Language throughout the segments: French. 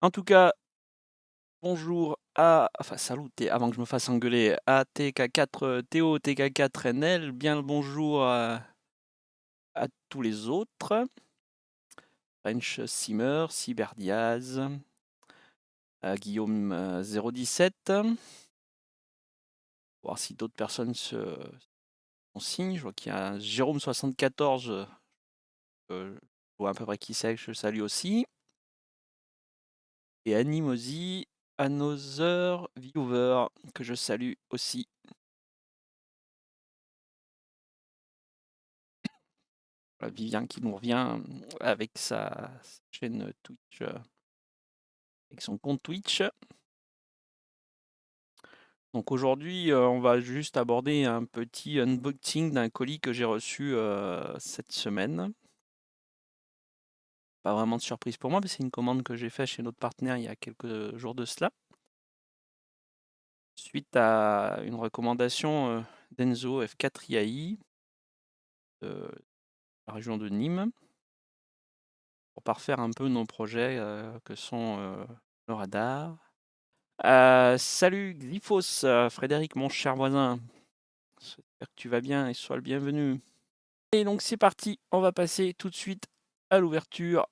En tout cas, bonjour à enfin salut avant que je me fasse engueuler, à TK4, Théo, TK4 NL, bien le bonjour à tous les autres. French Simmer, Cyberdiaz, Guillaume 017. Voir si d'autres personnes se font signe. Je vois qu'il y a Jérôme 74, je vois à peu près qui c'est, que je salue aussi. Et Animosi, Another Viewer, que je salue aussi. Voilà, Vivien qui nous revient avec sa chaîne Twitch, avec son compte Twitch. Donc aujourd'hui, on va juste aborder un petit unboxing d'un colis que j'ai reçu cette semaine. Pas vraiment de surprise pour moi, mais c'est une commande que j'ai faite chez notre partenaire il y a quelques jours de cela. Suite à une recommandation d'Enzo F4 IAI de la région de Nîmes pour parfaire un peu nos projets que sont le radar. Salut Glyphos, Frédéric, mon cher voisin. J'espère que tu vas bien et sois le bienvenu. Et donc c'est parti, on va passer tout de suite à l'ouverture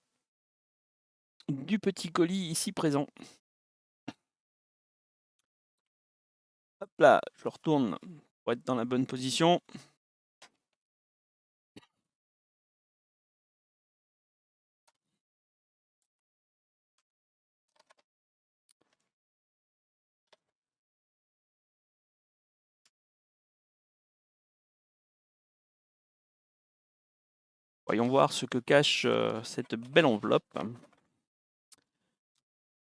du petit colis ici présent. Hop là, je le retourne pour être dans la bonne position. Voyons voir ce que cache cette belle enveloppe.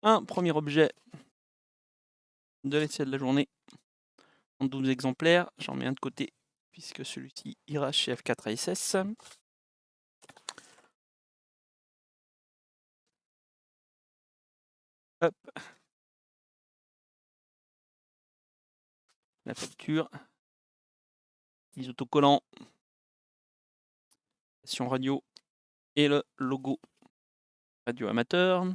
Un premier objet de l'essai de la journée en 12 exemplaires. J'en mets un de côté puisque celui-ci ira chez F4 ASS. Hop. La facture. Les autocollants. Station radio. Et le logo radio amateur.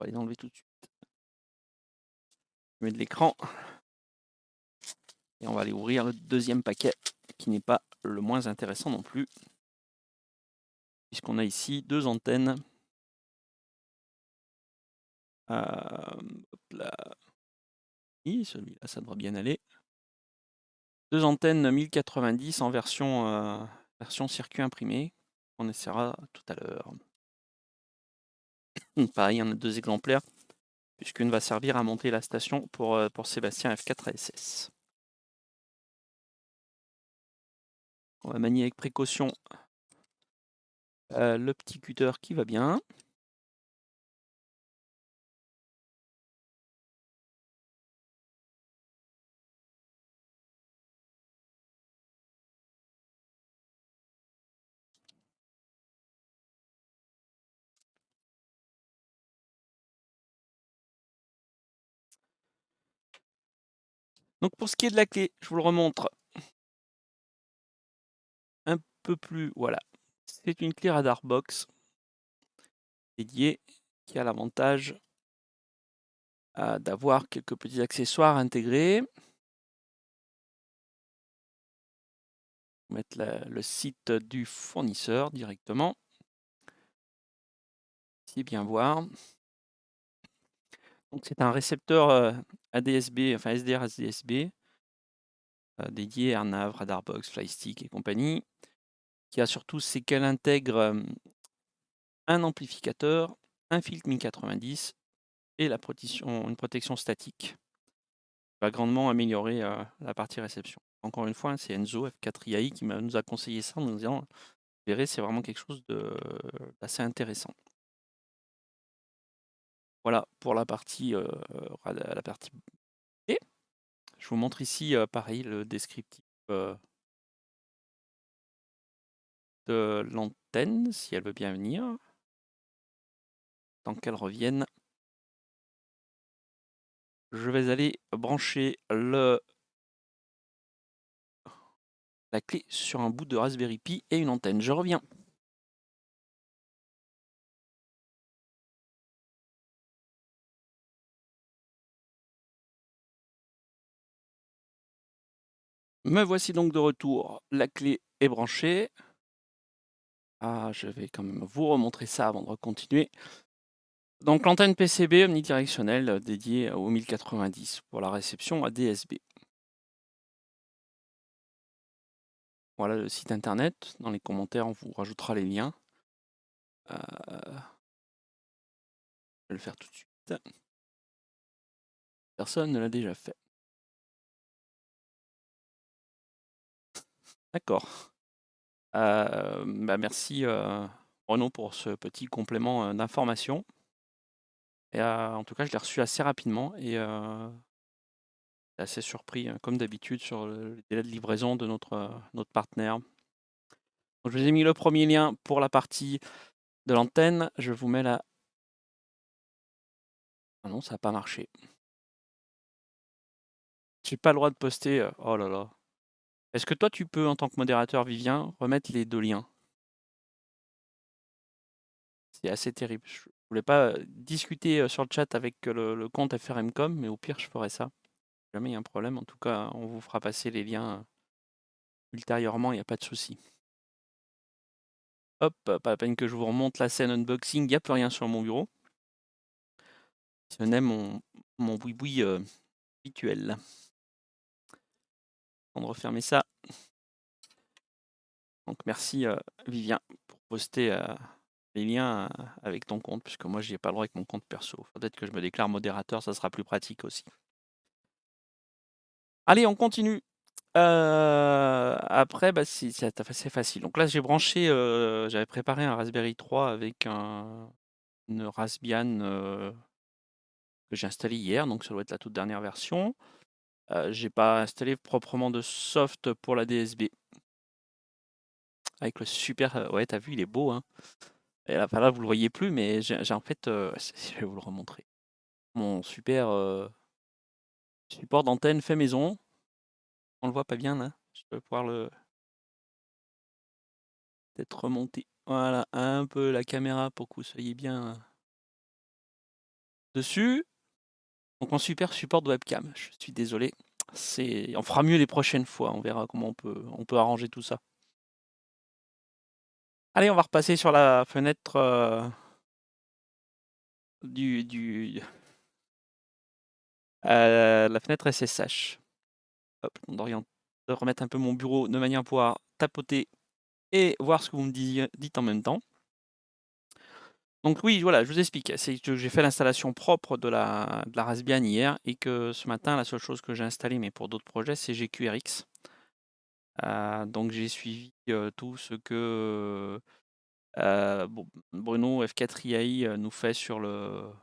On va les enlever tout de suite. Je mets de l'écran. Et on va aller ouvrir le deuxième paquet, qui n'est pas le moins intéressant non plus. Puisqu'on a ici deux antennes. Hop là. Oui, celui-là, ça devrait bien aller. Deux antennes 1090 en version circuit imprimé. On essaiera tout à l'heure. Pareil, on a deux exemplaires, puisqu'une va servir à monter la station pour Sébastien F4 ASS. On va manier avec précaution le petit cutter qui va bien. Donc pour ce qui est de la clé, je vous le remontre un peu plus. Voilà, c'est une clé Radar Box dédiée qui a l'avantage d'avoir quelques petits accessoires intégrés. Mettre le site du fournisseur directement. C'est bien voir. Donc c'est un récepteur ADSB, enfin SDR ADSB, dédié à Arnav, Radarbox, Flystick et compagnie, qui a surtout c'est qu'elle intègre un amplificateur, un filtre 1090 et une protection statique, qui va grandement améliorer la partie réception. Encore une fois, c'est Enzo F4 IAI qui nous a conseillé ça en nous disant, vous verrez, c'est vraiment quelque chose d'assez intéressant. Voilà pour la partie B. Je vous montre ici, pareil, le descriptif de l'antenne, si elle veut bien venir. Tant qu'elle revienne, je vais aller brancher le la clé sur un bout de Raspberry Pi et une antenne. Je reviens. Me voici donc de retour. La clé est branchée. Ah, je vais quand même vous remontrer ça avant de continuer. Donc l'antenne PCB omnidirectionnelle dédiée au 1090 pour la réception à DSB. Voilà le site internet. Dans les commentaires, on vous rajoutera les liens. Je vais le faire tout de suite. Personne ne l'a déjà fait. D'accord. Merci Renaud pour ce petit complément d'information. Et en tout cas, je l'ai reçu assez rapidement et assez surpris, comme d'habitude, sur le délai de livraison de notre partenaire. Donc, je vous ai mis le premier lien pour la partie de l'antenne. Je vous mets la... Ah non, ça n'a pas marché. J'ai pas le droit de poster. Oh là là. Est-ce que toi, tu peux, en tant que modérateur, Vivien, remettre les deux liens? C'est assez terrible. Je voulais pas discuter sur le chat avec le compte FRMcom, mais au pire, je ferai ça. Si jamais il y a un problème, en tout cas, on vous fera passer les liens ultérieurement, il n'y a pas de souci. Hop, pas la peine que je vous remonte la scène unboxing, il n'y a plus rien sur mon bureau. Ce n'est mon boui-boui habituel. On va refermer ça. Donc merci Vivien pour poster les liens avec ton compte, puisque moi j'y ai pas le droit avec mon compte perso. Peut-être que je me déclare modérateur, ça sera plus pratique aussi. Allez, on continue. Après, c'est facile. Donc là, j'ai branché, j'avais préparé un Raspberry 3 avec une Raspbian que j'ai installé hier, donc ça doit être la toute dernière version. J'ai pas installé proprement de soft pour la DSB. Avec le super, ouais, t'as vu, il est beau, hein. Et là, enfin, là, vous le voyez plus, mais j'ai en fait, je vais vous le remontrer. Mon super support d'antenne fait maison. On le voit pas bien là. Je vais pouvoir le peut-être remonter. Voilà, un peu la caméra pour que vous soyez bien dessus. Donc mon super support de webcam. Je suis désolé. On fera mieux les prochaines fois. On verra comment on peut arranger tout ça. Allez, on va repasser sur la fenêtre la fenêtre SSH. Hop, on doit remettre un peu mon bureau de manière à pouvoir tapoter et voir ce que vous me dites en même temps. Donc oui, voilà, je vous explique. C'est que j'ai fait l'installation propre de la Raspbian hier et que ce matin, la seule chose que j'ai installée, mais pour d'autres projets, c'est GQRX. Donc j'ai suivi tout ce que Bruno F4IAI nous fait sur le...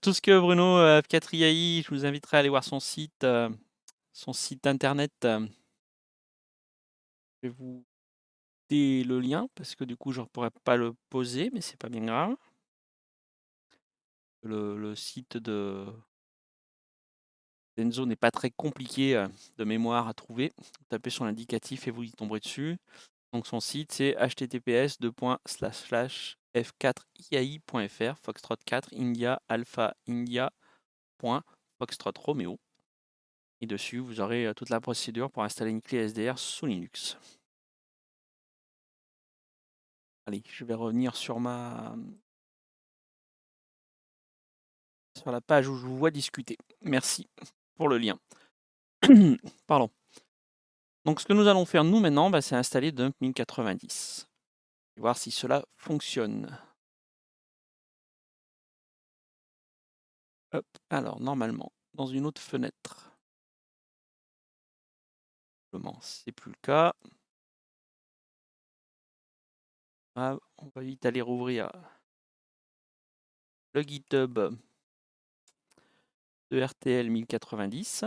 tout ce que Bruno F4IAI, je vous inviterai à aller voir son site internet. Je vais vous le lien parce que du coup je ne pourrais pas le poser, mais c'est pas bien grave. Le site de Denso n'est pas très compliqué de mémoire à trouver. Vous tapez sur l'indicatif et vous y tomberez dessus. Donc son site c'est https://f4iai.fr Foxtrot 4 India Alpha India Foxtrot Romeo. Et dessus vous aurez toute la procédure pour installer une clé SDR sous Linux. Allez, je vais revenir sur la page où je vous vois discuter. Merci pour le lien. Pardon. Donc ce que nous allons faire nous maintenant, c'est installer Dump 1090. Et voir si cela fonctionne. Hop, alors normalement, dans une autre fenêtre. C'est plus le cas. Ah, on va vite aller rouvrir le GitHub de RTL 1090.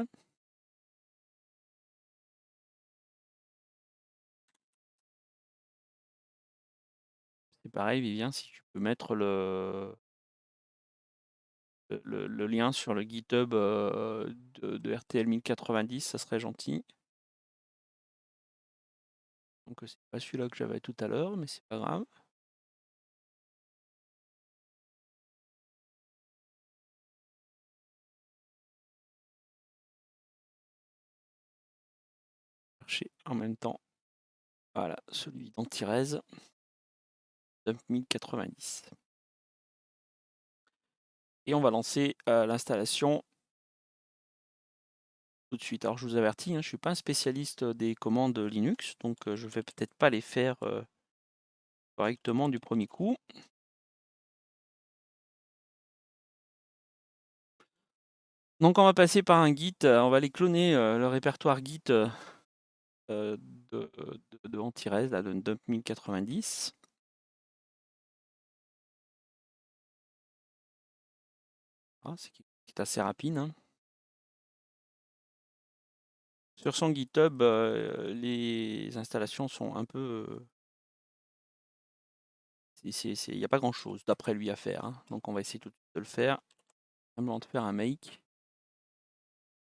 C'est pareil, Vivien, si tu peux mettre le lien sur le GitHub, de RTL 1090, ça serait gentil. Donc, c'est pas celui-là que j'avais tout à l'heure, mais c'est pas grave. Chercher en même temps. Voilà, celui d'Antirez. Dump 1090. Et on va lancer, l'installation tout de suite. Alors je vous avertis, hein, je suis pas un spécialiste, des commandes Linux, donc je vais peut-être pas les faire, correctement du premier coup. Donc on va passer par un Git, on va aller cloner, le répertoire Git, de Antirez, là, de Dump 1090. Ah, c'est assez rapide, hein. Sur son GitHub, les installations sont un peu, il y a pas grand-chose d'après lui à faire, hein. Donc on va essayer tout de suite de le faire. Simplement de faire un make.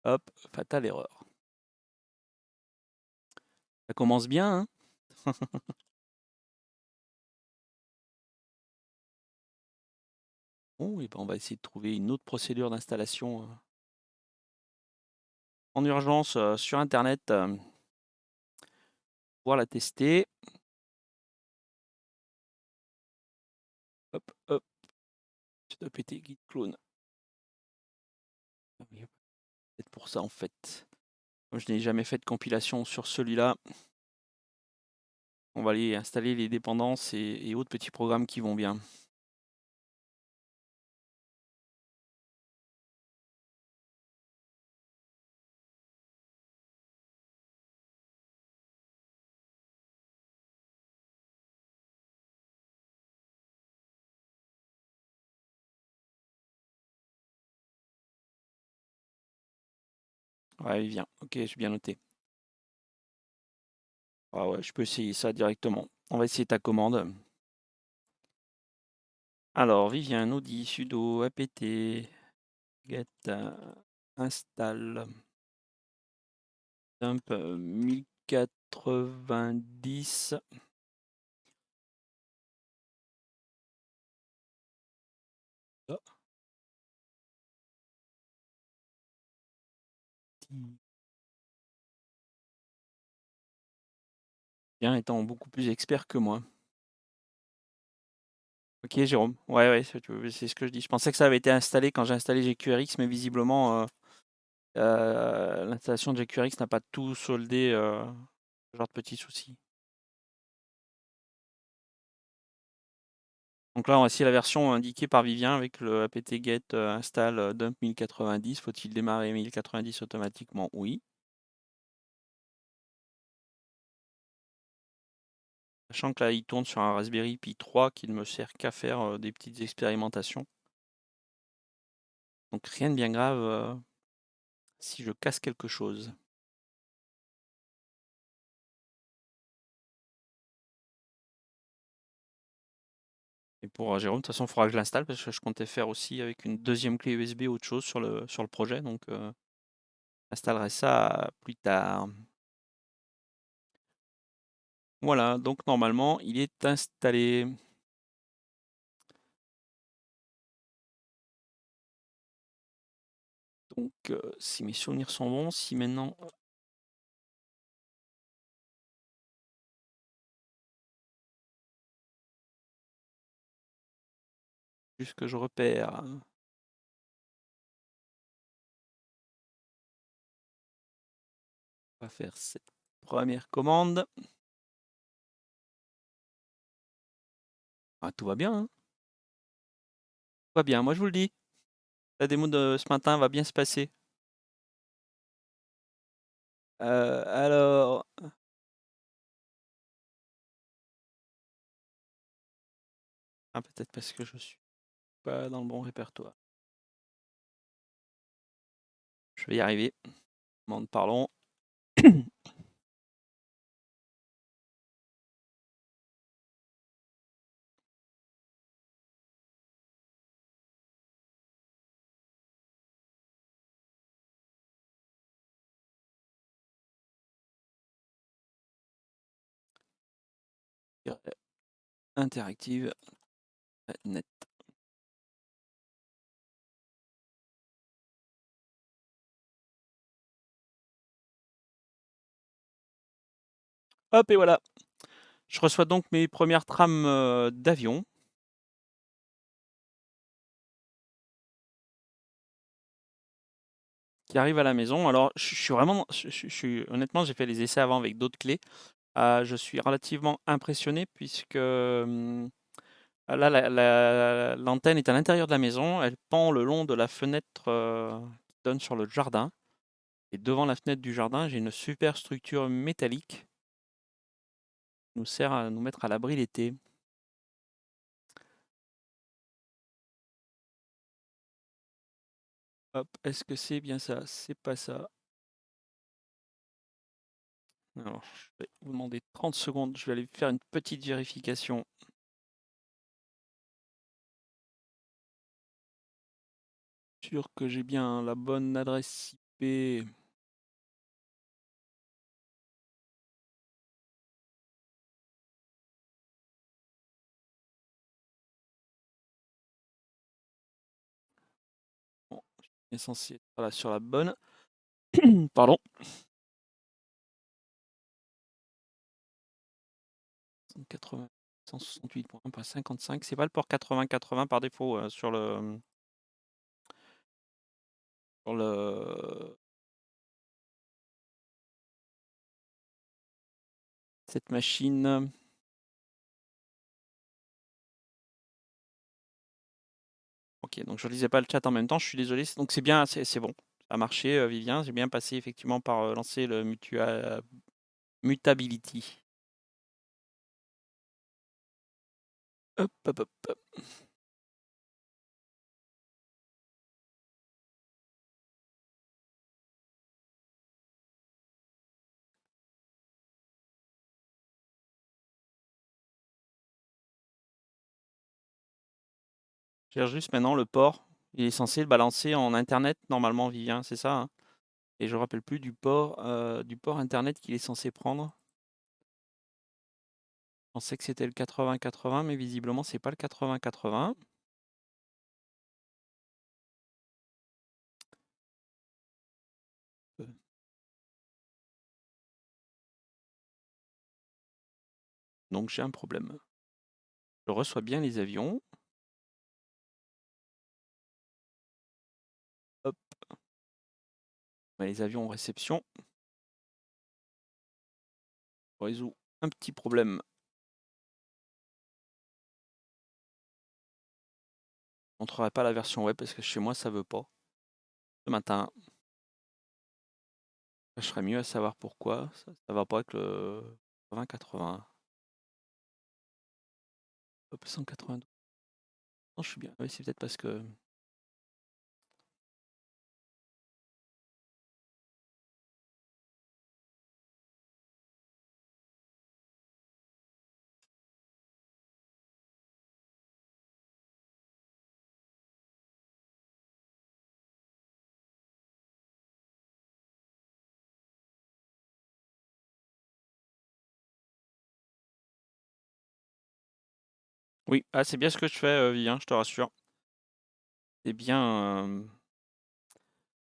Hop, fatale erreur. Ça commence bien, hein. Bon, et ben on va essayer de trouver une autre procédure d'installation, en urgence, sur internet, pouvoir la tester. Hop, hop, tu dois péter git clone. Ah oui, peut-être pour ça en fait. Comme je n'ai jamais fait de compilation sur celui-là, on va aller installer les dépendances et autres petits programmes qui vont bien. Ouais, il vient. Ok, j'ai bien noté. Ah ouais, je peux essayer ça directement. On va essayer ta commande. Alors, Vivien nous dit sudo apt get install dump 1090. Ah, bien étant beaucoup plus expert que moi. Ok, Jérôme. Ouais, ouais, c'est ce que je dis. Je pensais que ça avait été installé quand j'ai installé GQRX, mais visiblement, l'installation de GQRX n'a pas tout soldé, ce genre de petits soucis. Donc là, on va essayer la version indiquée par Vivien avec le apt-get install dump 1090. Faut-il démarrer 1090 automatiquement? Oui. Sachant que là, il tourne sur un Raspberry Pi 3 qui ne me sert qu'à faire des petites expérimentations. Donc rien de bien grave si je casse quelque chose. Et pour Jérôme, de toute façon, il faudra que je l'installe parce que je comptais faire aussi avec une deuxième clé USB autre chose sur le projet. Donc, j'installerai ça plus tard. Voilà, donc normalement, il est installé. Donc, si mes souvenirs sont bons, si maintenant. Juste que je repère. On va faire cette première commande. Ah, tout va bien, hein. Tout va bien, moi je vous le dis. La démo de ce matin va bien se passer. Alors. Ah, peut-être parce que je suis pas dans le bon répertoire. Je vais y arriver. Commande parlons. Interactive net. Hop et voilà. Je reçois donc mes premières trames d'avion. Qui arrivent à la maison. Alors, je suis vraiment, je suis honnêtement, j'ai fait les essais avant avec d'autres clés. Je suis relativement impressionné puisque là, l'antenne est à l'intérieur de la maison. Elle pend le long de la fenêtre qui donne sur le jardin. Et devant la fenêtre du jardin, j'ai une super structure métallique qui nous sert à nous mettre à l'abri l'été. Hop, est-ce que c'est bien ça? C'est pas ça. Alors, je vais vous demander 30 secondes. Je vais aller faire une petite vérification. Sûr que j'ai bien la bonne adresse IP. Bon, je suis censé être là sur la bonne. Pardon. 180, 168.1.55. C'est pas le port 80-80 par défaut sur le cette machine. Ok, donc je lisais pas le chat en même temps. Je suis désolé. Donc c'est bien, c'est bon. Ça a marché, Vivien. J'ai bien passé effectivement par lancer le Mutability. Hop, hop, hop, hop. Je cherche juste maintenant le port. Il est censé le balancer en internet normalement, Vivien, c'est ça, hein? Et je me rappelle plus du port internet qu'il est censé prendre. Je pensais que c'était le 80-80, mais visiblement c'est pas le 80-80. Donc j'ai un problème. Je reçois bien les avions. Hop. Les avions en réception. On résout un petit problème. Je ne montrerai pas la version web parce que chez moi ça veut pas. Ce matin, je serais mieux à savoir pourquoi. Ça va pas avec le 80-80. Hop, 192. Non, je suis bien. Oui, c'est peut-être parce que. Oui, c'est bien ce que je fais, Vivien, je te rassure. C'est bien.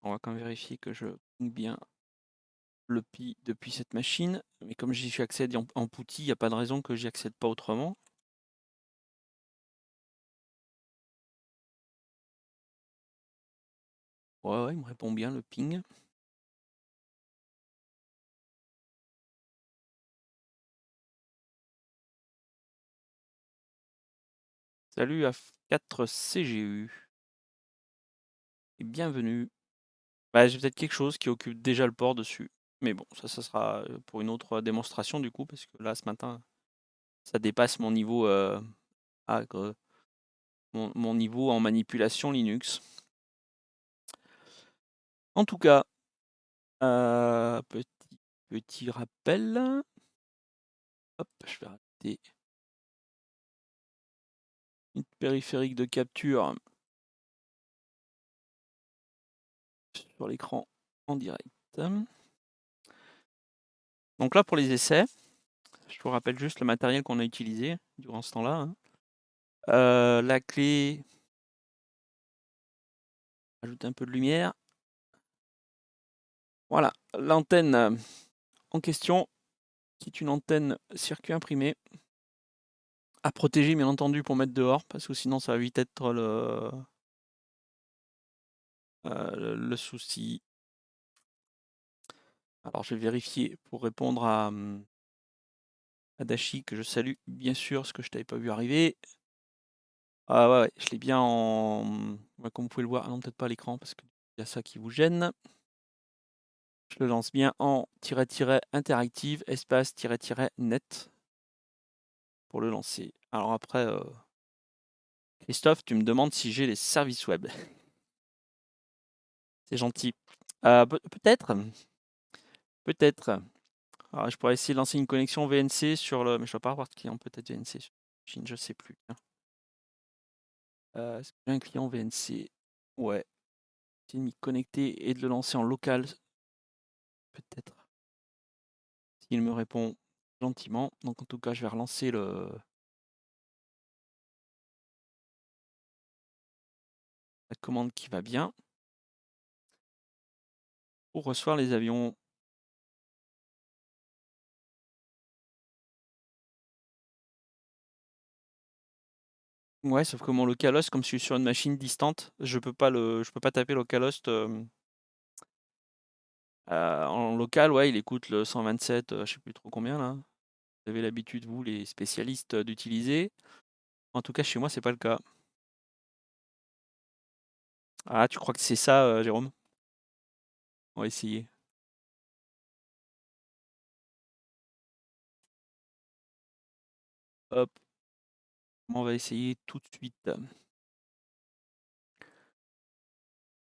On va quand même vérifier que je ping bien le pi depuis cette machine. Mais comme j'y suis accédé en PuTTY, il n'y a pas de raison que j'y accède pas autrement. Ouais, il me répond bien le ping. Salut à 4CGU et bienvenue. J'ai peut-être quelque chose qui occupe déjà le port dessus. Mais bon, ça sera pour une autre démonstration du coup, parce que là ce matin, ça dépasse mon niveau, mon niveau en manipulation Linux. En tout cas, petit rappel. Hop, je vais arrêter une périphérique de capture sur l'écran en direct. Donc là pour les essais, Je vous rappelle juste le matériel qu'on a utilisé durant ce temps-là, hein. La clé, ajouter un peu de lumière. Voilà, l'antenne en question, qui est une antenne circuit imprimé, à protéger bien entendu pour mettre dehors, parce que sinon ça va vite être le souci. Alors je vais vérifier pour répondre à Dashi, que je salue bien sûr, ce que je t'avais pas vu arriver. Ah ouais, ouais, je l'ai bien en... ouais, comme vous pouvez le voir, ah non peut-être pas à l'écran, parce qu'il y a ça qui vous gêne. Je le lance bien en interactive, espace net pour le lancer. Alors après, Christophe, tu me demandes si j'ai les services web. C'est gentil. Peut-être, peut-être. Alors, je pourrais essayer de lancer une connexion VNC sur le... Mais je ne dois pas avoir de client peut-être VNC sur Chine, je ne sais plus. Est-ce que j'ai un client VNC? Ouais. Essayer de m'y connecter et de le lancer en local. Peut-être. S'il me répond gentiment. Donc en tout cas, je vais relancer la commande qui va bien. Pour recevoir les avions. Ouais, sauf que mon localhost, comme je suis sur une machine distante, je peux pas taper localhost en local. Ouais, il écoute le 127, je sais plus trop combien là. Vous avez l'habitude, vous, les spécialistes, d'utiliser. En tout cas, chez moi, c'est pas le cas. Ah, tu crois que c'est ça, Jérôme? On va essayer. Hop, on va essayer tout de suite.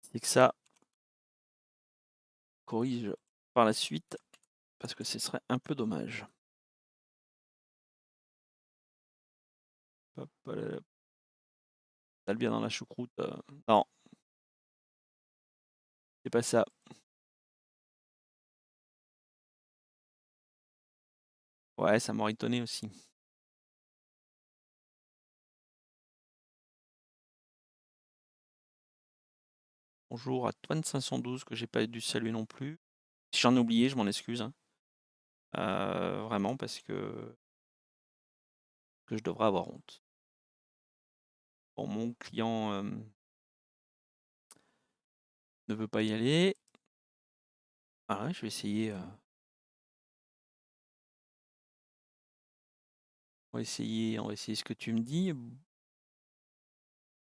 C'est que ça corrige par la suite, parce que ce serait un peu dommage. Hop, bien dans la choucroute. Non, c'est pas ça. Ouais, ça m'aurait étonné aussi. Bonjour à Toine512 que j'ai pas dû saluer non plus. Si j'en ai oublié, je m'en excuse, hein. Vraiment parce que je devrais avoir honte. Bon, mon client ne veut pas y aller. Ah ouais, je vais essayer. On va essayer ce que tu me dis.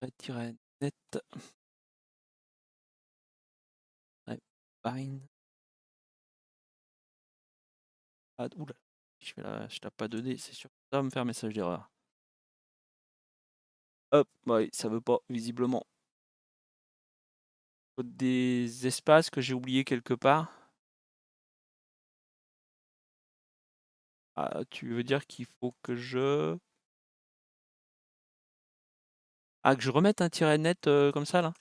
Net. Ouais, bind. Ah, oula. Je tape pas 2D, c'est sûr. Ça va me faire message d'erreur. Hop, ouais, ça veut pas, visiblement. Des espaces que j'ai oubliés quelque part. Ah, tu veux dire qu'il faut que je... Ah, que je remette un tiret net comme ça, là?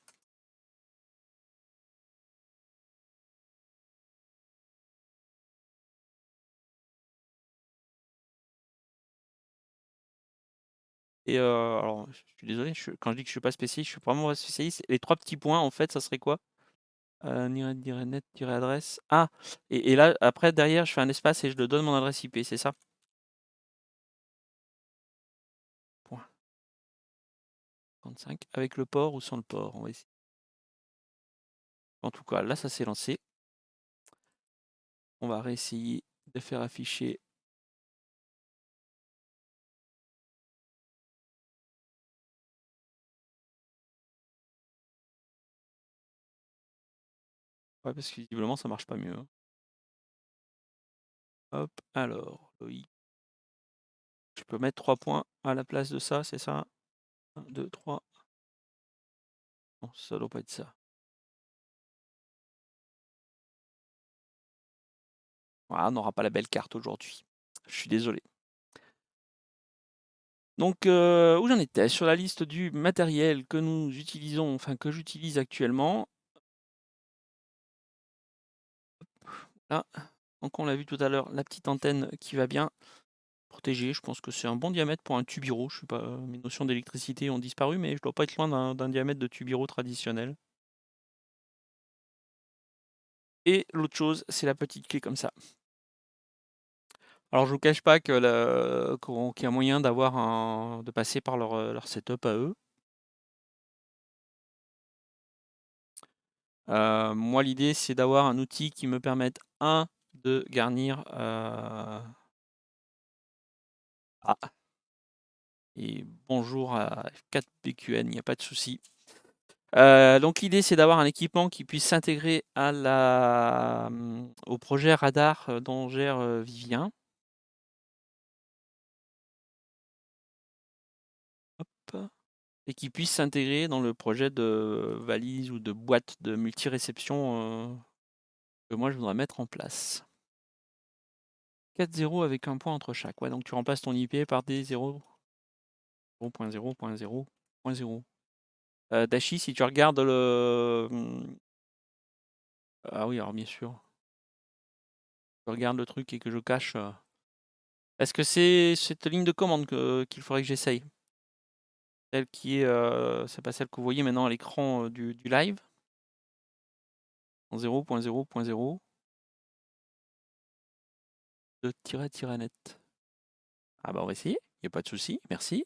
Et alors, je suis désolé, quand je dis que je suis pas spécialiste, je suis vraiment pas spécialiste. Les trois petits points, en fait, ça serait quoi? Net, adresse. Ah, et là, après, derrière, je fais un espace et je le donne mon adresse IP, c'est ça? Point 35. Avec le port ou sans le port? On va essayer. En tout cas, là, ça s'est lancé. On va réessayer de faire afficher. Ouais, parce que visiblement, ça marche pas mieux, hein. Hop, alors, oui. Je peux mettre 3 points à la place de ça, c'est ça? 1, 2, 3. Non, ça doit pas être ça. Voilà, on n'aura pas la belle carte aujourd'hui. Je suis désolé. Donc, où j'en étais? Sur la liste du matériel que nous utilisons, enfin que j'utilise actuellement. Là, donc on l'a vu tout à l'heure, la petite antenne qui va bien. protégé. Je pense que c'est un bon diamètre pour un tubiro. Je suis pas, mes notions d'électricité ont disparu, mais je dois pas être loin d'un diamètre de tubiro traditionnel. Et l'autre chose, c'est la petite clé comme ça. Alors je vous cache pas que qu'il y a moyen de passer par leur setup à eux. Moi, l'idée, c'est d'avoir un outil qui me permette, un, de garnir. Ah, et bonjour à F4PQN, il n'y a pas de souci. Donc l'idée, c'est d'avoir un équipement qui puisse s'intégrer au projet radar dont gère Vivien. Hop. Et qui puisse s'intégrer dans le projet de valise ou de boîte de multi-réception que moi je voudrais mettre en place. 4-0 avec un point entre chaque. Ouais, donc tu remplaces ton IP par des 0, 0.0.0.0. Dashi, si tu regardes le. Ah oui, alors bien sûr. Je regarde le truc et que je cache. Est-ce que c'est cette ligne de commande qu'il faudrait que j'essaye? Celle qui est. C'est pas celle que vous voyez maintenant à l'écran du live. En 0.0.0. De tiret-net. Ah bah on va essayer, il n'y a pas de souci, merci.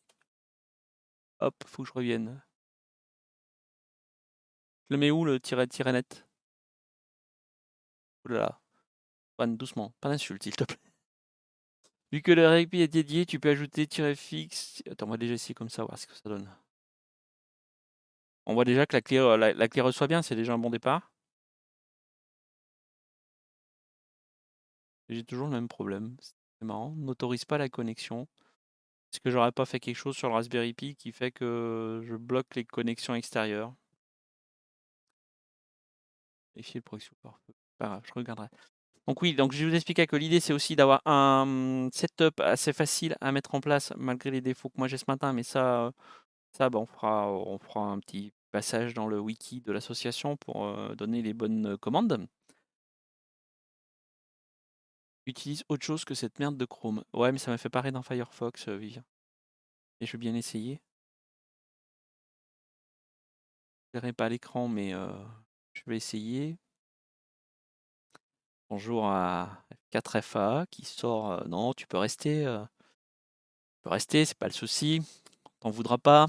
Hop, faut que je revienne. Je le mets où le tiret-net? Oh là là, Juan, doucement, pas d'insulte s'il te plaît. Vu que le rugby est dédié, tu peux ajouter tiret fixe. Attends, on va déjà essayer comme ça, voir ce que ça donne. On voit déjà que la clé reçoit bien, c'est déjà un bon départ. J'ai toujours le même problème, c'est marrant, n'autorise pas la connexion. Est-ce que j'aurais pas fait quelque chose sur le Raspberry Pi qui fait que je bloque les connexions extérieures? Vérifier le proxy port. Pas grave, je regarderai. Donc oui, donc je vous expliquais que l'idée c'est aussi d'avoir un setup assez facile à mettre en place malgré les défauts que moi j'ai ce matin, mais ça bah, on fera un petit passage dans le wiki de l'association pour donner les bonnes commandes. Utilise autre chose que cette merde de Chrome. Ouais, mais ça m'a fait pareil dans Firefox, Vivien. Et je vais bien essayer. Je verrai pas l'écran, mais je vais essayer. Bonjour à 4FA qui sort. Non, tu peux rester. Tu peux rester, c'est pas le souci. T'en voudras pas.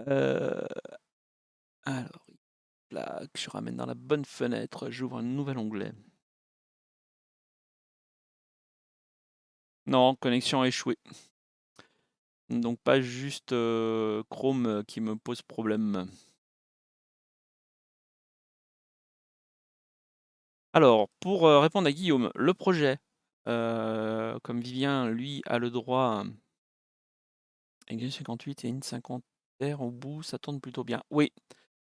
Euh, alors, là, que je ramène dans la bonne fenêtre, j'ouvre un nouvel onglet. Non, connexion échouée. Donc pas juste Chrome qui me pose problème. Alors, pour répondre à Guillaume, le projet, comme Vivien, lui, a le droit à une 58 et une 50 R au bout, ça tourne plutôt bien. Oui,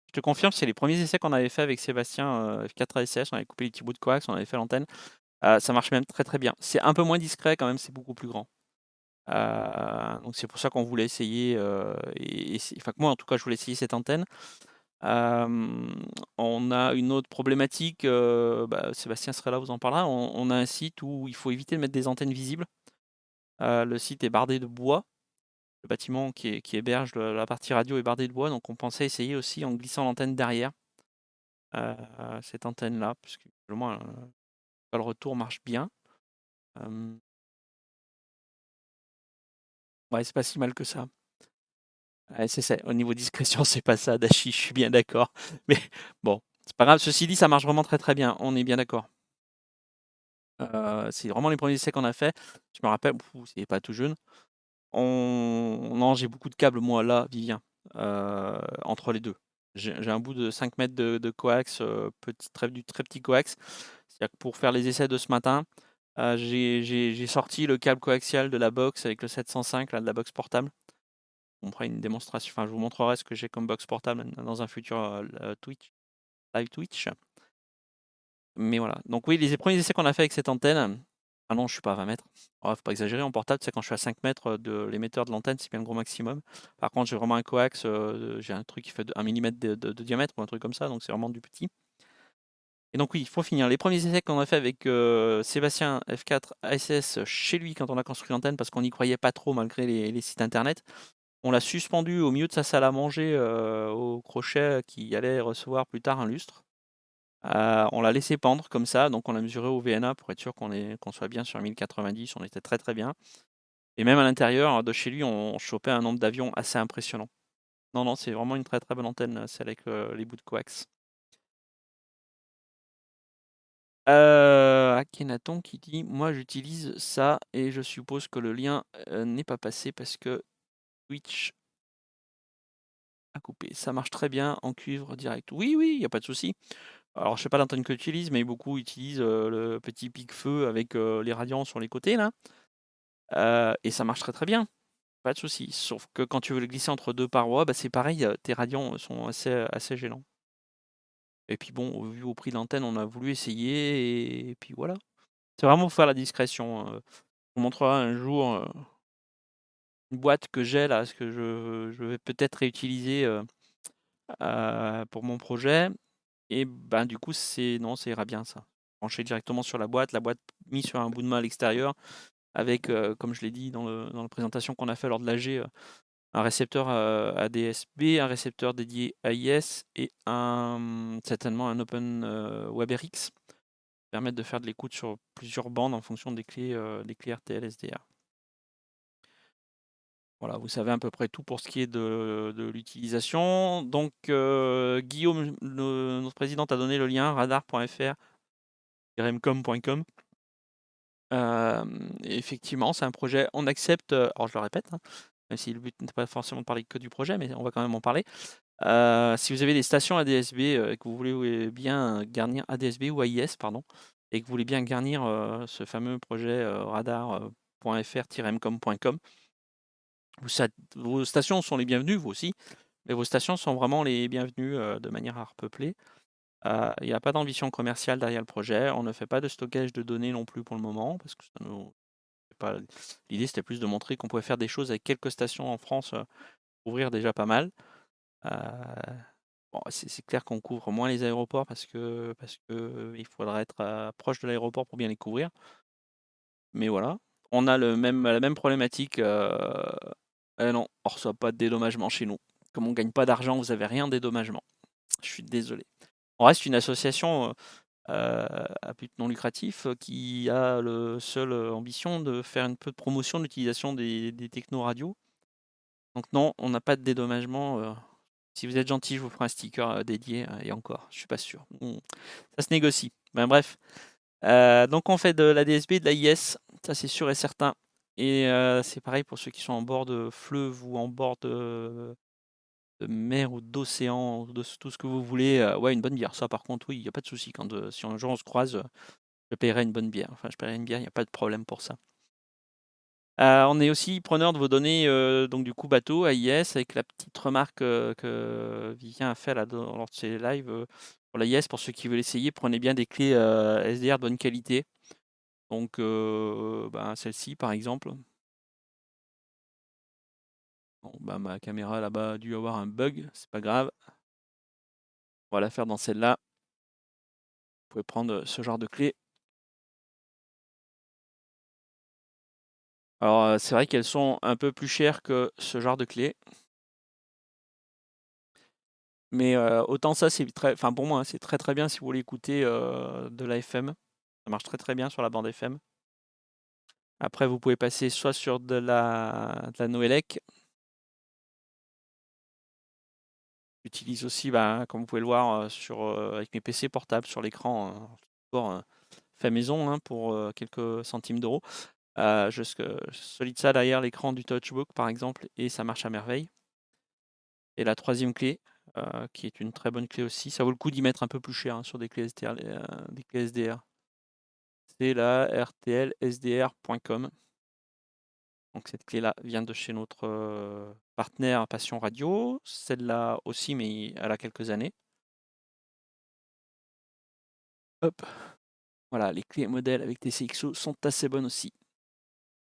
je te confirme, c'est les premiers essais qu'on avait fait avec Sébastien F4 ASS, on avait coupé les petits bouts de coax, on avait fait l'antenne. Ça marche même très très bien. C'est un peu moins discret quand même, c'est beaucoup plus grand. Donc c'est pour ça qu'on voulait essayer, enfin que moi en tout cas je voulais essayer cette antenne. On a une autre problématique, Sébastien serait là, vous en parlera. On a un site où il faut éviter de mettre des antennes visibles. Le site est bardé de bois. Le bâtiment qui héberge la partie radio est bardé de bois, donc on pensait essayer aussi en glissant l'antenne derrière cette antenne-là, puisque finalement le retour marche bien. Ouais, c'est pas si mal que ça. Ouais, c'est ça. Au niveau discrétion, c'est pas ça, Dashi, je suis bien d'accord. Mais bon, c'est pas grave. Ceci dit, ça marche vraiment très très bien. On est bien d'accord. C'est vraiment les premiers essais qu'on a fait. Je me rappelle, c'est pas tout jeune. Non, j'ai beaucoup de câbles, moi, là, Vivien, entre les deux. J'ai un bout de 5 mètres de coax, du très petit coax. C'est-à-dire que pour faire les essais de ce matin, j'ai sorti le câble coaxial de la box avec le 705, là, de la box portable. On fera une démonstration, enfin je vous montrerai ce que j'ai comme box portable dans un futur live Twitch. Mais voilà. Donc oui, les premiers essais qu'on a fait avec cette antenne. Ah non, je suis pas à 20 mètres. Oh, faut pas exagérer, en portable, c'est quand je suis à 5 mètres de l'émetteur de l'antenne, c'est bien le gros maximum. Par contre, j'ai vraiment un coax, j'ai un truc qui fait 1 mm de diamètre ou un truc comme ça, donc c'est vraiment du petit. Et donc oui, il faut finir. Les premiers essais qu'on a fait avec Sébastien F4 ASS chez lui quand on a construit l'antenne, parce qu'on n'y croyait pas trop malgré les sites internet, on l'a suspendu au milieu de sa salle à manger au crochet qui allait recevoir plus tard un lustre. On l'a laissé pendre comme ça, donc on l'a mesuré au VNA pour être sûr qu'on soit bien sur 1090, on était très très bien. Et même à l'intérieur de chez lui, on chopait un nombre d'avions assez impressionnant. Non, non, c'est vraiment une très très bonne antenne, celle avec les bouts de coax. Akhenaton qui dit: «Moi j'utilise ça et je suppose que le lien, n'est pas passé parce que Twitch a coupé. Ça marche très bien en cuivre direct». Oui, oui, il y a pas de souci. Alors je sais pas l'antenne que tu utilises, mais beaucoup utilisent, le petit pique-feu avec, les radians sur les côtés là, et ça marche très, très bien. Pas de souci. Sauf que quand tu veux le glisser entre 2 parois, bah, c'est pareil, tes radians sont assez gênants. Et puis bon, vu au prix de l'antenne, on a voulu essayer et puis voilà. C'est vraiment pour faire la discrétion, je vous montrerai un jour, une boîte que j'ai là, ce que je vais peut-être réutiliser, pour mon projet et ben, du coup, non, ça ira bien ça. Brancher directement sur la boîte mise sur un bout de main à l'extérieur avec, comme je l'ai dit dans la présentation qu'on a fait lors de l'AG, un récepteur, ADS-B, un récepteur dédié AIS et certainement un Open, WebRX. Permettre de faire de l'écoute sur plusieurs bandes en fonction des clés RTL SDR. Voilà, vous savez à peu près tout pour ce qui est de l'utilisation. Donc, Guillaume, notre président, a donné le lien radar.fr, remcom.com. Effectivement, c'est un projet, on accepte, alors je le répète, hein, même si le but n'est pas forcément de parler que du projet, mais on va quand même en parler. Si vous avez des stations ADSB et que vous voulez bien garnir ADSB ou AIS, pardon, et que vous voulez bien garnir ce fameux projet radar.fr-mcom.com, vos stations sont les bienvenues, vous aussi, mais vos stations sont vraiment les bienvenues de manière à repeupler. Il n'y a pas d'ambition commerciale derrière le projet, on ne fait pas de stockage de données non plus pour le moment, parce que l'idée c'était plus de montrer qu'on pouvait faire des choses avec quelques stations en France, ouvrir déjà pas mal. Euh, Bon, c'est clair qu'on couvre moins les aéroports parce que il faudra être proche de l'aéroport pour bien les couvrir. Mais voilà, on a la même problématique. Non, on reçoit pas de dédommagement chez nous. Comme on gagne pas d'argent, vous avez rien de dédommagement. Je suis désolé. On reste une association à but non lucratif qui a le seule ambition de faire un peu de promotion de l'utilisation des techno radios. Donc non, on n'a pas de dédommagement. Si vous êtes gentil, je vous ferai un sticker dédié, et encore, je suis pas sûr. Ça se négocie. Ben, bref. Donc on fait de la DSB, de l'AIS, ça c'est sûr et certain. Et c'est pareil pour ceux qui sont en bord de fleuve ou en bord de mer ou d'océan, de tout ce que vous voulez. Ouais, une bonne bière, ça par contre, oui, il n'y a pas de souci. Si un jour on se croise, je paierai une bonne bière. Enfin, je paierai une bière, il n'y a pas de problème pour ça. On est aussi preneur de vos données, donc du coup bateau, AIS, avec la petite remarque que Vivien a fait là, lors de ses lives pour l'AIS. Pour ceux qui veulent essayer, prenez bien des clés SDR de bonne qualité. Donc ben, celle-ci par exemple. Bon, ben, ma caméra là-bas a dû avoir un bug, c'est pas grave. On va la faire dans celle-là. Vous pouvez prendre ce genre de clés. Alors c'est vrai qu'elles sont un peu plus chères que ce genre de clés. Mais autant ça, c'est très, enfin pour moi, hein, c'est très très bien si vous voulez écouter de la FM. Ça marche très très bien sur la bande FM. Après, vous pouvez passer soit sur de la Noélec. J'utilise aussi, bah, comme vous pouvez le voir, avec mes PC portables sur l'écran, fait maison hein, pour quelques centimes d'euros. Je solide ça derrière l'écran du Touchbook par exemple et ça marche à merveille. Et la troisième clé, qui est une très bonne clé aussi, ça vaut le coup d'y mettre un peu plus cher hein, sur des clés SDR. C'est la rtlsdr.com. Donc cette clé-là vient de chez notre partenaire Passion Radio. Celle-là aussi, mais elle a quelques années. Hop. Voilà, les clés modèles avec TCXO sont assez bonnes aussi.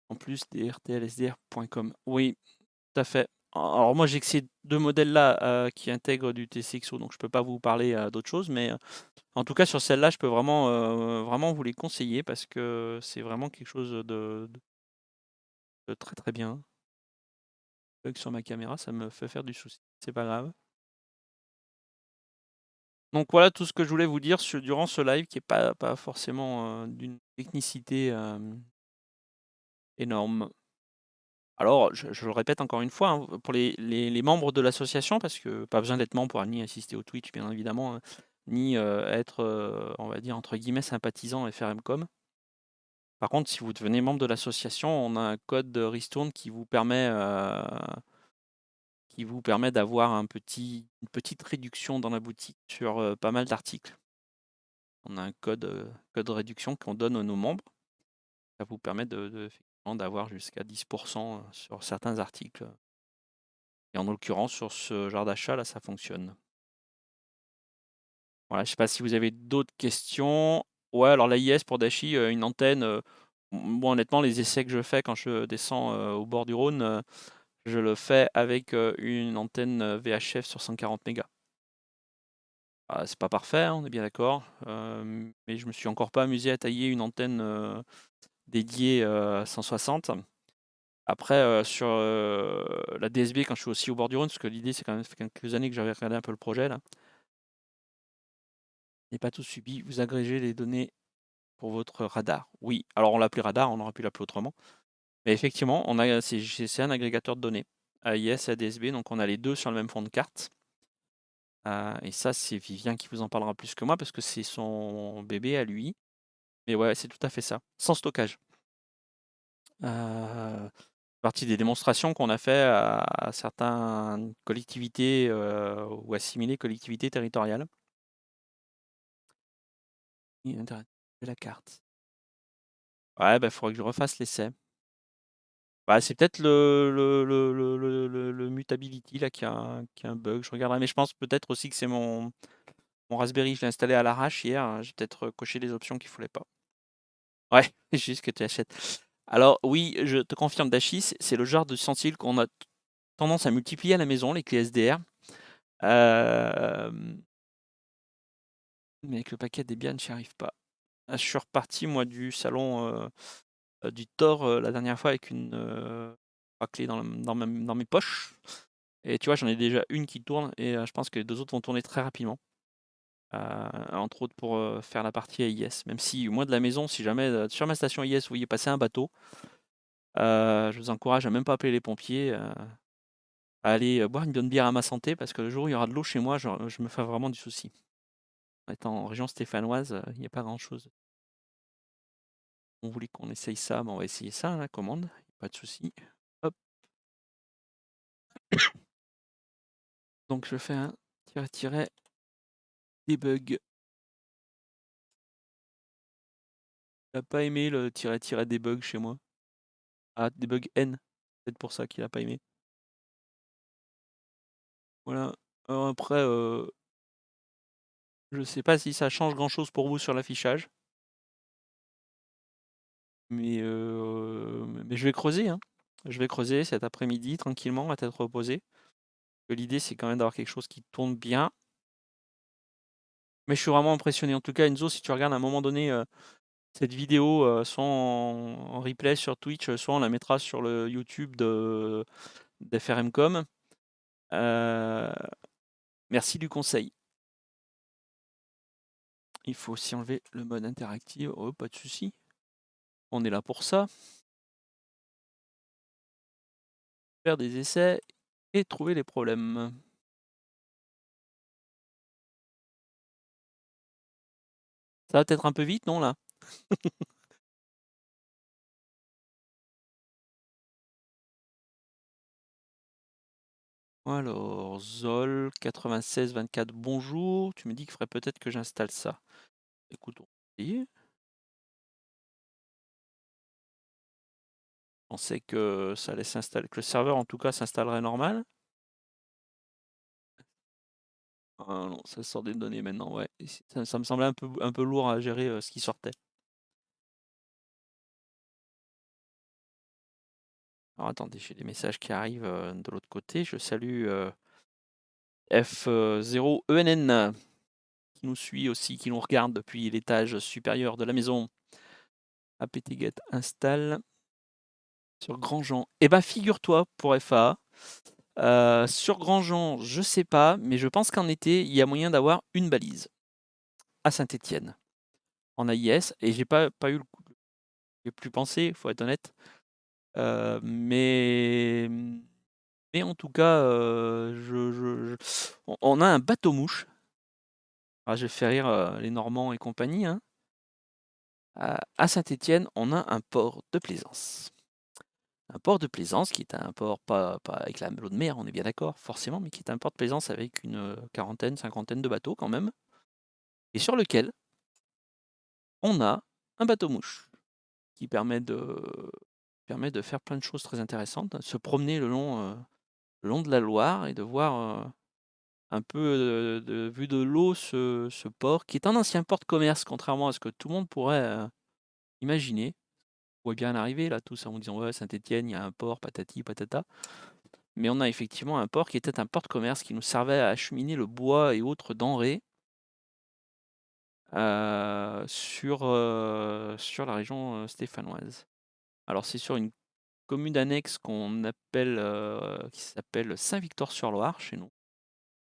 En plus des rtlsdr.com. Oui, tout à fait. Alors moi j'ai que ces 2 modèles-là, qui intègrent du TCXO, donc je peux pas vous parler, d'autres choses, mais, en tout cas sur celle-là, je peux vraiment vous les conseiller parce que c'est vraiment quelque chose de très, très bien. Bug sur ma caméra, ça me fait faire du souci, c'est pas grave. Donc voilà tout ce que je voulais vous dire durant ce live qui est pas forcément, d'une technicité, énorme. Alors je le répète encore une fois, hein, pour les membres de l'association, parce que pas besoin d'être membre pour ni assister au Twitch bien évidemment, hein, ni, être, on va dire entre guillemets «sympathisant» FRMcom. Par contre, si vous devenez membre de l'association, on a un code ristourne qui vous permet d'avoir une petite réduction dans la boutique sur, pas mal d'articles. On a un code de réduction qu'on donne à nos membres. Ça vous permet effectivement d'avoir jusqu'à 10 sur certains articles. Et en l'occurrence, sur ce genre d'achat là, ça fonctionne. Voilà, je sais pas si vous avez d'autres questions? Ouais, alors l'AIS pour Dachi, une antenne, moi honnêtement les essais que je fais quand je descends, au bord du Rhône, je le fais avec, une antenne, VHF sur 140 mégas. Ah, c'est pas parfait, hein, on est bien d'accord, mais je me suis encore pas amusé à tailler une antenne, dédiée, 160. Après, sur, la DSB quand je suis aussi au bord du Rhône, parce que l'idée c'est quand même ça fait quelques années que j'avais regardé un peu le projet là. N'est pas tout subi, vous agrégez les données pour votre radar. Oui, alors on l'appelait radar, on aurait pu l'appeler autrement. Mais effectivement, c'est un agrégateur de données, AIS et ADSB, donc on a les 2 sur le même fond de carte. Et ça, c'est Vivien qui vous en parlera plus que moi parce que c'est son bébé à lui. Mais ouais, c'est tout à fait ça, sans stockage. Partie des démonstrations qu'on a fait à certaines collectivités, ou assimilées collectivités territoriales. Et la carte. Ouais, bah, faudrait que je refasse l'essai. Bah, c'est peut-être le Mutability là qui a un bug, je regarderai, mais je pense peut-être aussi que c'est mon Raspberry, je l'ai installé à l'arrache hier, j'ai peut-être, coché des options qu'il fallait pas. Ouais, juste que tu achètes. Alors oui, je te confirme Dachi, c'est le genre de d'ustensile qu'on a tendance à multiplier à la maison, les clés SDR. Mais avec le paquet Debian, j'y arrive pas. Ah, je suis reparti moi du salon, du Thor, la dernière fois avec une, 3 clés dans mes poches. Et tu vois, j'en ai déjà une qui tourne et je pense que les 2 autres vont tourner très rapidement. Entre autres pour, faire la partie AIS. Même si moi de la maison, si jamais, sur ma station AIS, vous voyez passer un bateau, je vous encourage à même pas appeler les pompiers, à aller, boire une bonne bière à ma santé parce que le jour où il y aura de l'eau chez moi, je me fais vraiment du souci. Étant en région stéphanoise, il y a pas grand-chose. On voulait qu'on essaye ça, on va essayer ça, la commande, pas de souci. Hop. Donc je fais un tiret debug. Il a pas aimé le tiret debug chez moi. Ah, debug N, peut-être pour ça qu'il a pas aimé. Voilà. Alors après, je sais pas si ça change grand-chose pour vous sur l'affichage. Mais je vais creuser, hein. Je vais creuser cet après-midi tranquillement à tête reposée. L'idée, c'est quand même d'avoir quelque chose qui tourne bien. Mais je suis vraiment impressionné. En tout cas, Enzo, si tu regardes à un moment donné, cette vidéo, soit en replay sur Twitch, soit on la mettra sur le YouTube d'FRMcom. Heu, merci du conseil. Il faut aussi enlever le mode interactif. Oh, pas de souci. On est là pour ça. Faire des essais et trouver les problèmes. Ça va peut-être un peu vite, non, là? Alors, Zol 9624, bonjour. Tu me dis qu'il faudrait peut-être que j'installe ça. Écoute, on va essayer. On sait que ça allait s'installer, que le serveur en tout cas s'installerait normal. Ah non, ça sort des données maintenant, ouais. Et ça me semblait un peu lourd à gérer, ce qui sortait. Alors attendez, j'ai des messages qui arrivent de l'autre côté. Je salue F0ENN qui nous suit aussi, qui nous regarde depuis l'étage supérieur de la maison. apt-get installe sur Grandjean. Eh ben figure-toi pour FA, sur Grandjean, je sais pas, mais je pense qu'en été, il y a moyen d'avoir une balise à Saint-Étienne en AIS, et j'ai pas eu le coup, j'ai plus pensé, faut être honnête. Mais en tout cas, on a un bateau-mouche. Ah, je fais rire les Normands et compagnie, hein. À Saint-Étienne, on a un port de plaisance. Un port de plaisance qui est un port pas avec l'eau de mer, on est bien d'accord, forcément, mais qui est un port de plaisance avec une quarantaine, cinquantaine de bateaux quand même, et sur lequel on a un bateau-mouche qui permet de faire plein de choses très intéressantes, se promener le long de la Loire et de voir un peu vu de l'eau ce port, qui est un ancien port de commerce, contrairement à ce que tout le monde pourrait imaginer. On voit bien arriver là, tous en disant ouais, Saint-Étienne, il y a un port, patati patata. Mais on a effectivement un port qui était un port de commerce qui nous servait à acheminer le bois et autres denrées sur la région stéphanoise. Alors c'est sur une commune annexe qui s'appelle Saint-Victor-sur-Loire chez nous.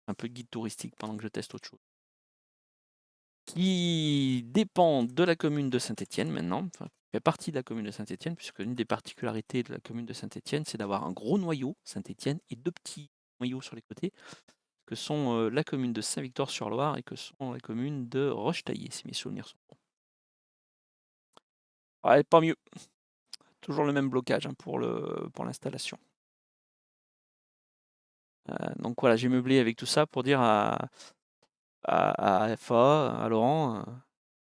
Un peu de guide touristique pendant que je teste autre chose. Qui dépend de la commune de Saint-Étienne maintenant, enfin, fait partie de la commune de Saint-Étienne, puisque l'une des particularités de la commune de Saint-Étienne, c'est d'avoir un gros noyau, Saint-Étienne, et deux petits noyaux sur les côtés, que sont la commune de Saint-Victor-sur-Loire et que sont la commune de Rochetaillé, si mes souvenirs sont bons. Ouais, pas mieux. Toujours le même blocage hein, pour l'installation. Donc voilà, j'ai meublé avec tout ça pour dire à FA, à Laurent,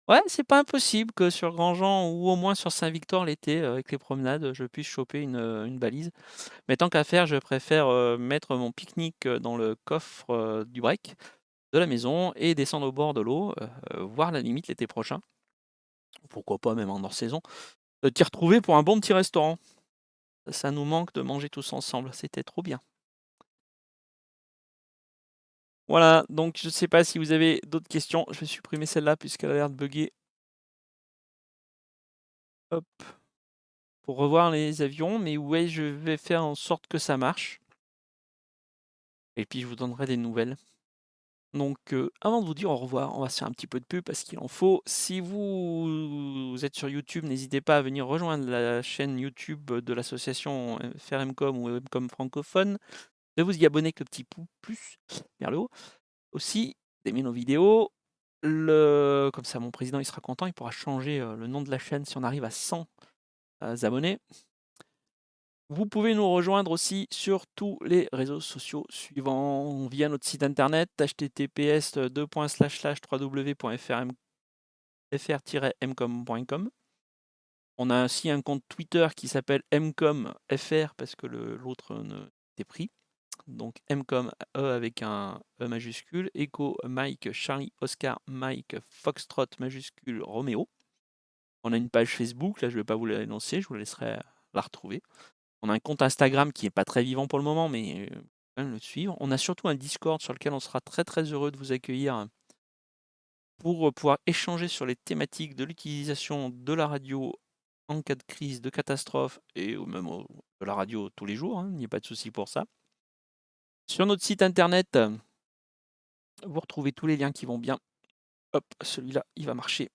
ouais, c'est pas impossible que sur Grandjean ou au moins sur Saint-Victor l'été, avec les promenades, je puisse choper une balise. Mais tant qu'à faire, je préfère mettre mon pique-nique dans le coffre du break de la maison et descendre au bord de l'eau, voir la limite l'été prochain. Pourquoi pas même en hors-saison, t'y retrouver pour un bon petit restaurant. Ça nous manque de manger tous ensemble, c'était trop bien. Voilà, donc je sais pas si vous avez d'autres questions. Je vais supprimer celle-là puisqu'elle a l'air de bugger. Hop. Pour revoir les avions, mais ouais, je vais faire en sorte que ça marche. Et puis je vous donnerai des nouvelles. Donc avant de vous dire au revoir, on va se faire un petit peu de pub parce qu'il en faut. Si vous êtes sur YouTube, n'hésitez pas à venir rejoindre la chaîne YouTube de l'association FRMcom ou Mcom francophone, de vous y abonner avec le petit plus vers le haut. Aussi, d'aimer nos vidéos. Comme ça, mon président il sera content, il pourra changer le nom de la chaîne si on arrive à 100 abonnés. Vous pouvez nous rejoindre aussi sur tous les réseaux sociaux suivants via notre site internet https://www.fr-mcom.com. On a ainsi un compte Twitter qui s'appelle mcomfr parce que l'autre était pris. Donc mcom avec un E majuscule, Echo Mike Charlie Oscar Mike Foxtrot majuscule Roméo. On a une page Facebook, là je ne vais pas vous l'annoncer, je vous laisserai la retrouver. On a un compte Instagram qui n'est pas très vivant pour le moment, mais quand même le suivre. On a surtout un Discord sur lequel on sera très très heureux de vous accueillir pour pouvoir échanger sur les thématiques de l'utilisation de la radio en cas de crise, de catastrophe, et même de la radio tous les jours, hein, il n'y a pas de souci pour ça. Sur notre site internet, vous retrouvez tous les liens qui vont bien. Hop, celui-là, il va marcher.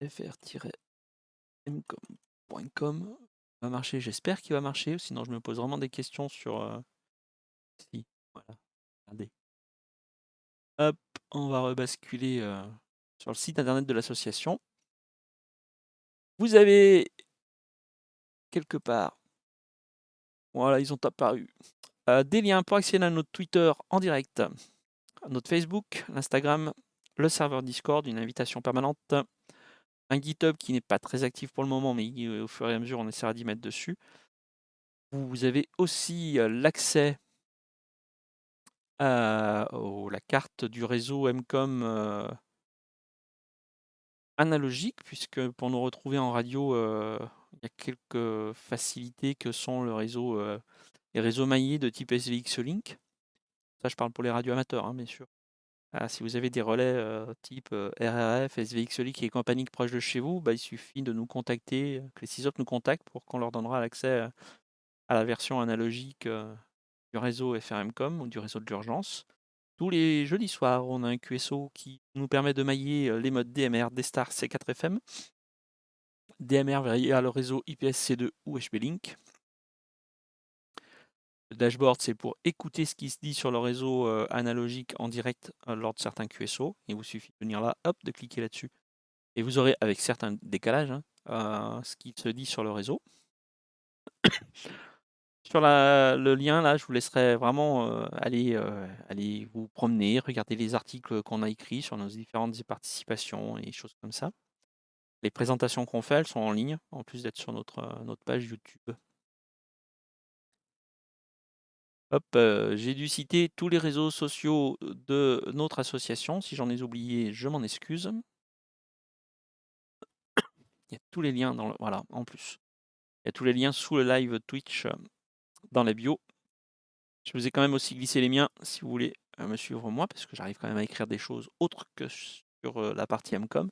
fr-mcom.com va marcher, j'espère qu'il va marcher, sinon je me pose vraiment des questions sur... Si, voilà, regardez. Hop, on va rebasculer sur le site internet de l'association. Vous avez quelque part, voilà, ils ont apparu, des liens pour accéder à notre Twitter en direct, à notre Facebook, l'Instagram, le serveur Discord, une invitation permanente, un GitHub qui n'est pas très actif pour le moment, mais au fur et à mesure, on essaiera d'y mettre dessus. Vous avez aussi l'accès à la carte du réseau Mcom analogique, puisque pour nous retrouver en radio, il y a quelques facilités que sont les réseaux maillés de type SVX Link. Ça, je parle pour les radios amateurs, hein, bien sûr. Si vous avez des relais type RRF, SVX Link et compagnie proche de chez vous, bah, il suffit de nous contacter, que les CISOP nous contactent pour qu'on leur donnera l'accès à la version analogique du réseau FRMcom ou du réseau de l'urgence. Tous les jeudis soirs, on a un QSO qui nous permet de mailler les modes DMR, D-Star, C4FM, DMR via le réseau IPS-C2 ou HB-Link. Le dashboard, c'est pour écouter ce qui se dit sur le réseau analogique en direct lors de certains QSO. Il vous suffit de venir là, hop, de cliquer là-dessus. Et vous aurez, avec certains décalages, ce qui se dit sur le réseau. Sur le lien, là, je vous laisserai vraiment aller vous promener, regarder les articles qu'on a écrits sur nos différentes participations et choses comme ça. Les présentations qu'on fait, elles sont en ligne, en plus d'être sur notre page YouTube. Hop, j'ai dû citer tous les réseaux sociaux de notre association. Si j'en ai oublié, je m'en excuse. Il y a tous les liens voilà, en plus. Il y a tous les liens sous le live Twitch dans la bio. Je vous ai quand même aussi glissé les miens si vous voulez me suivre moi, parce que j'arrive quand même à écrire des choses autres que sur la partie MCOM.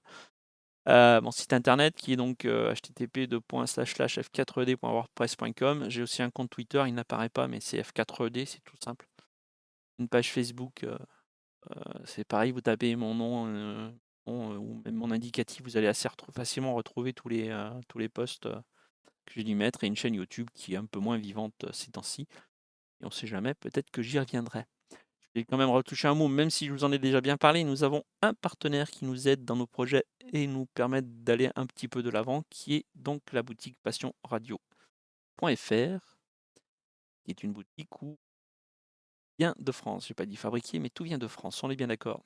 Mon site internet qui est donc http://f4ed.wordpress.com. J'ai aussi un compte Twitter, il n'apparaît pas, mais c'est f4ed, c'est tout simple. Une page Facebook, c'est pareil, vous tapez mon nom ou même mon indicatif, vous allez assez facilement retrouver tous les posts que j'ai dû mettre, et une chaîne YouTube qui est un peu moins vivante ces temps-ci. Et on ne sait jamais, peut-être que j'y reviendrai. Je vais quand même retoucher un mot, même si je vous en ai déjà bien parlé. Nous avons un partenaire qui nous aide dans nos projets et nous permet d'aller un petit peu de l'avant, qui est donc la boutique passionradio.fr, qui est une boutique où vient de France. Je n'ai pas dit fabriqué, mais tout vient de France, on est bien d'accord.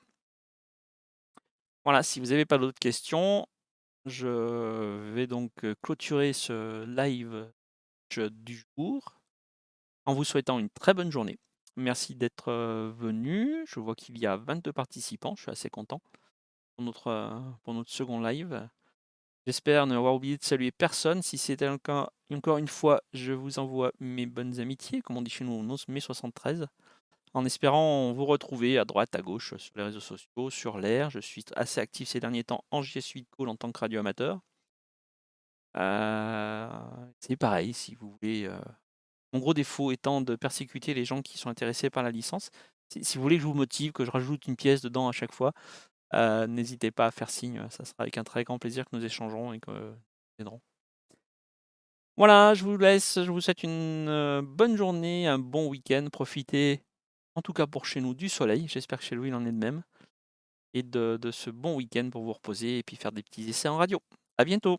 Voilà, si vous n'avez pas d'autres questions, je vais donc clôturer ce live du jour en vous souhaitant une très bonne journée. Merci d'être venu. Je vois qu'il y a 22 participants, je suis assez content pour notre second live. J'espère ne avoir oublié de saluer personne. Si c'était le cas, encore une fois, je vous envoie mes bonnes amitiés, comme on dit chez nous, mes 73, en espérant vous retrouver à droite, à gauche, sur les réseaux sociaux, sur l'air. Je suis assez actif ces derniers temps en JS Suite Call en tant que radio amateur. C'est pareil, si vous voulez. Mon gros défaut étant de persécuter les gens qui sont intéressés par la licence. Si vous voulez que je vous motive, que je rajoute une pièce dedans à chaque fois, n'hésitez pas à faire signe. Ça sera avec un très grand plaisir que nous échangerons et que nous aiderons. Voilà, je vous laisse. Je vous souhaite une bonne journée, un bon week-end. Profitez, en tout cas pour chez nous, du soleil. J'espère que chez lui, il en est de même. Et de ce bon week-end pour vous reposer et puis faire des petits essais en radio. À bientôt!